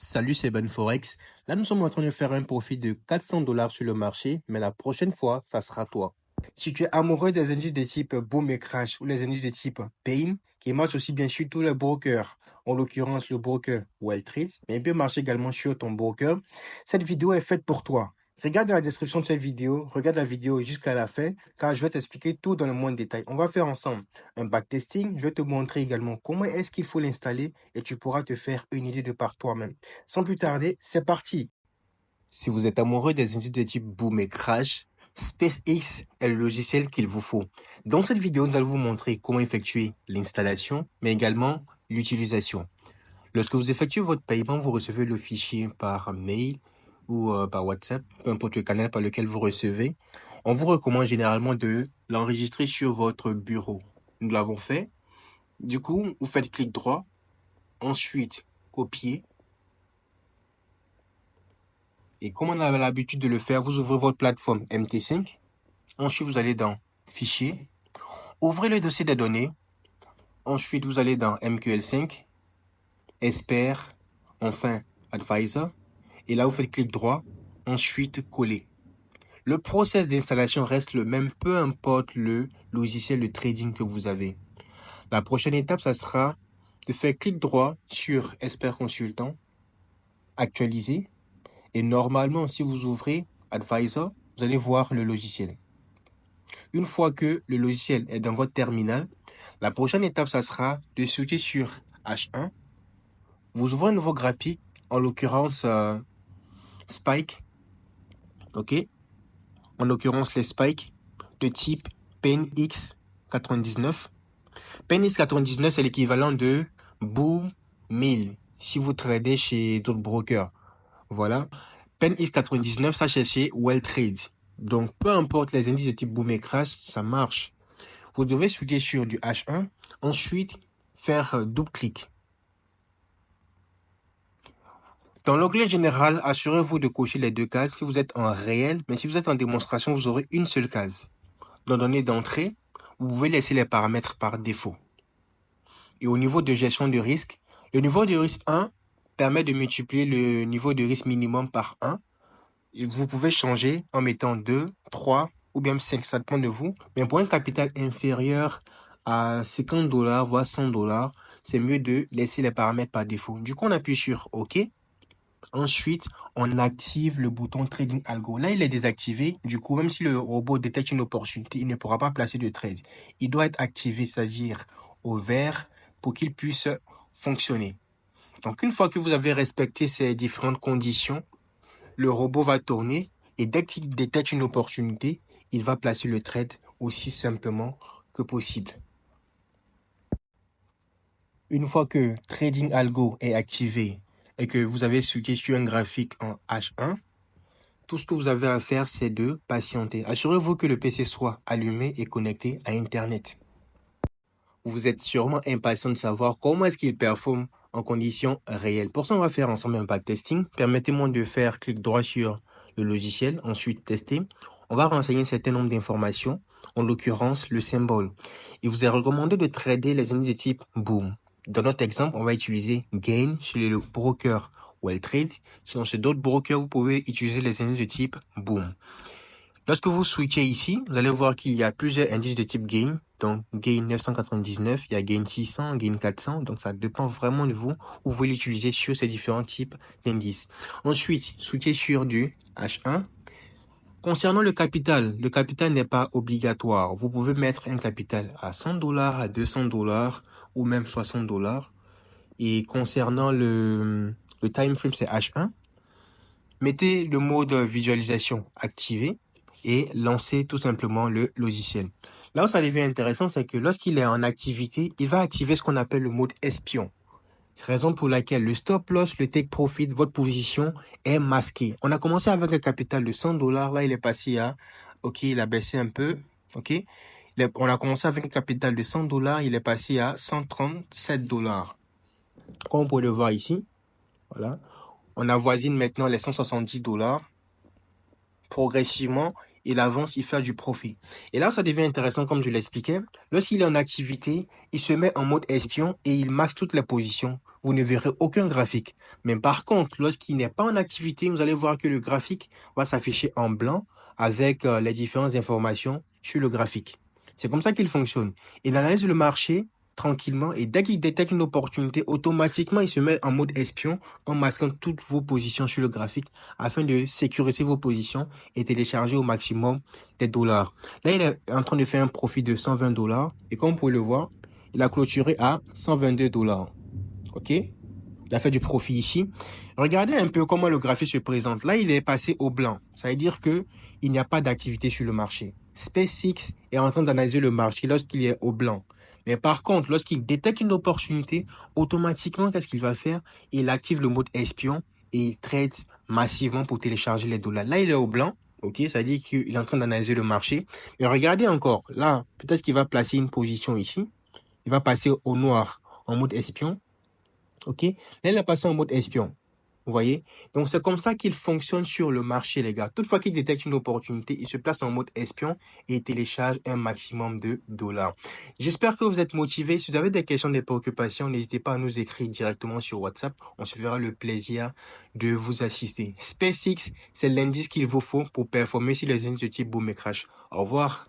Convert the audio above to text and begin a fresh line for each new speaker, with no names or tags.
Salut, c'est Ben Forex. Là, nous sommes en train de faire un profit de 400 dollars sur le marché, mais la prochaine fois, ça sera toi. Si tu es amoureux des indices de type Boom et Crash ou les indices de type Pain, qui marchent aussi bien sur tous les brokers, en l'occurrence le broker Welltrade, mais il peut marcher également sur ton broker, cette vidéo est faite pour toi. Regarde la description de cette vidéo, regarde la vidéo jusqu'à la fin, car je vais t'expliquer tout dans le moins de détail. On va faire ensemble un backtesting. Je vais te montrer également comment est-ce qu'il faut l'installer et tu pourras te faire une idée de par toi-même. Sans plus tarder, c'est parti. Si vous êtes amoureux des indices de type Boom et Crash, SpaceX est le logiciel qu'il vous faut. Dans cette vidéo, nous allons vous montrer comment effectuer l'installation, mais également l'utilisation. Lorsque vous effectuez votre paiement, vous recevez le fichier par mail ou par WhatsApp, peu importe le canal par lequel vous recevez. On vous recommande généralement de l'enregistrer sur votre bureau. Nous l'avons fait. Du coup, vous faites clic droit, ensuite copier. Et comme on avait l'habitude de le faire, vous ouvrez votre plateforme MT5. Ensuite, vous allez dans Fichier. Ouvrez le dossier des données. Ensuite, vous allez dans MQL5, Expert, enfin Advisor. Et là, vous faites clic droit. Ensuite, Coller. Le process d'installation reste le même, peu importe le logiciel de trading que vous avez. La prochaine étape, ça sera de faire clic droit sur Expert Consultant, Actualiser. Et normalement, si vous ouvrez Advisor, vous allez voir le logiciel. Une fois que le logiciel est dans votre terminal, la prochaine étape, ça sera de switcher sur H1. Vous ouvrez un nouveau graphique, en l'occurrence Spike. OK? En l'occurrence, les spikes de type PenX99. PenX99, c'est l'équivalent de Boom 1000 si vous tradez chez d'autres brokers. Voilà. PenX99, ça c'est chez Welltrade. Donc, peu importe les indices de type Boom et Crash, ça marche. Vous devez switcher sur du H1, ensuite faire double-clic. Dans l'onglet général, assurez-vous de cocher les deux cases si vous êtes en réel, mais si vous êtes en démonstration, vous aurez une seule case. Dans données d'entrée, vous pouvez laisser les paramètres par défaut. Et au niveau de gestion de risque, le niveau de risque 1 permet de multiplier le niveau de risque minimum par 1. Et vous pouvez changer en mettant 2, 3 ou bien 5, ça dépend de vous. Mais pour un capital inférieur à 50 dollars, voire 100 dollars, c'est mieux de laisser les paramètres par défaut. Du coup, on appuie sur OK. Ensuite, on active le bouton Trading Algo. Là, il est désactivé. Du coup, même si le robot détecte une opportunité, il ne pourra pas placer de trade. Il doit être activé, c'est-à-dire au vert, pour qu'il puisse fonctionner. Donc, une fois que vous avez respecté ces différentes conditions, le robot va tourner et dès qu'il détecte une opportunité, il va placer le trade aussi simplement que possible. Une fois que Trading Algo est activé et que vous avez switché sur un graphique en H1, tout ce que vous avez à faire, c'est de patienter. Assurez-vous que le PC soit allumé et connecté à Internet. Vous êtes sûrement impatient de savoir comment est-ce qu'il performe en conditions réelles. Pour ça, on va faire ensemble un backtesting. Permettez-moi de faire clic droit sur le logiciel, ensuite tester. On va renseigner un certain nombre d'informations, en l'occurrence le symbole. Il vous est recommandé de trader les indices de type Boom. Dans notre exemple, on va utiliser Gain chez le broker Welltrade. Sinon, chez d'autres brokers, vous pouvez utiliser les indices de type Boom. Lorsque vous switchez ici, vous allez voir qu'il y a plusieurs indices de type Gain. Donc, Gain 999, il y a Gain 600, Gain 400. Donc, ça dépend vraiment de vous. Vous pouvez l'utiliser sur ces différents types d'indices. Ensuite, switchez sur du H1. Concernant le capital n'est pas obligatoire. Vous pouvez mettre un capital à 100 dollars, à 200 dollars ou même 60 dollars. Et concernant le time frame, c'est H1. Mettez le mode visualisation activé et lancez tout simplement le logiciel. Là où ça devient intéressant, c'est que lorsqu'il est en activité, il va activer ce qu'on appelle le mode espion. C'est la raison pour laquelle le stop loss, le take profit, votre position est masquée. On a commencé avec un capital de 100 dollars. Là, il est passé à, OK, il a baissé un peu. OK. On a commencé avec un capital de 100 dollars. Il est passé à 137 dollars. Comme vous pouvez le voir ici. Voilà. On avoisine maintenant les 170 dollars. Progressivement, il avance, il fait du profit. Et là, ça devient intéressant, comme je l'expliquais. Lorsqu'il est en activité, il se met en mode espion et il maxe toutes les positions. Vous ne verrez aucun graphique. Mais par contre, lorsqu'il n'est pas en activité, vous allez voir que le graphique va s'afficher en blanc avec les différentes informations sur le graphique. C'est comme ça qu'il fonctionne. Il analyse le marché tranquillement et dès qu'il détecte une opportunité, automatiquement, il se met en mode espion en masquant toutes vos positions sur le graphique afin de sécuriser vos positions et télécharger au maximum des dollars. Là, il est en train de faire un profit de 120 dollars et comme vous pouvez le voir, il a clôturé à 122 dollars. OK? Il a fait du profit ici. Regardez un peu comment le graphique se présente. Là, il est passé au blanc. Ça veut dire que il n'y a pas d'activité sur le marché. SpaceX est en train d'analyser le marché lorsqu'il est au blanc. Mais par contre, lorsqu'il détecte une opportunité, automatiquement, qu'est-ce qu'il va faire? Il active le mode espion et il trade massivement pour télécharger les dollars. Là, il est au blanc. OK, ça veut dire qu'il est en train d'analyser le marché. Mais regardez encore. Là, peut-être qu'il va placer une position ici. Il va passer au noir en mode espion. OK? Là, il est passé en mode espion. Vous voyez? Donc, c'est comme ça qu'il fonctionne sur le marché, les gars. Toutefois qu'il détecte une opportunité, il se place en mode espion et il télécharge un maximum de dollars. J'espère que vous êtes motivés. Si vous avez des questions, des préoccupations, n'hésitez pas à nous écrire directement sur WhatsApp. On se fera le plaisir de vous assister. SpaceX, c'est l'indice qu'il vous faut pour performer sur les indices de type boom et crash. Au revoir.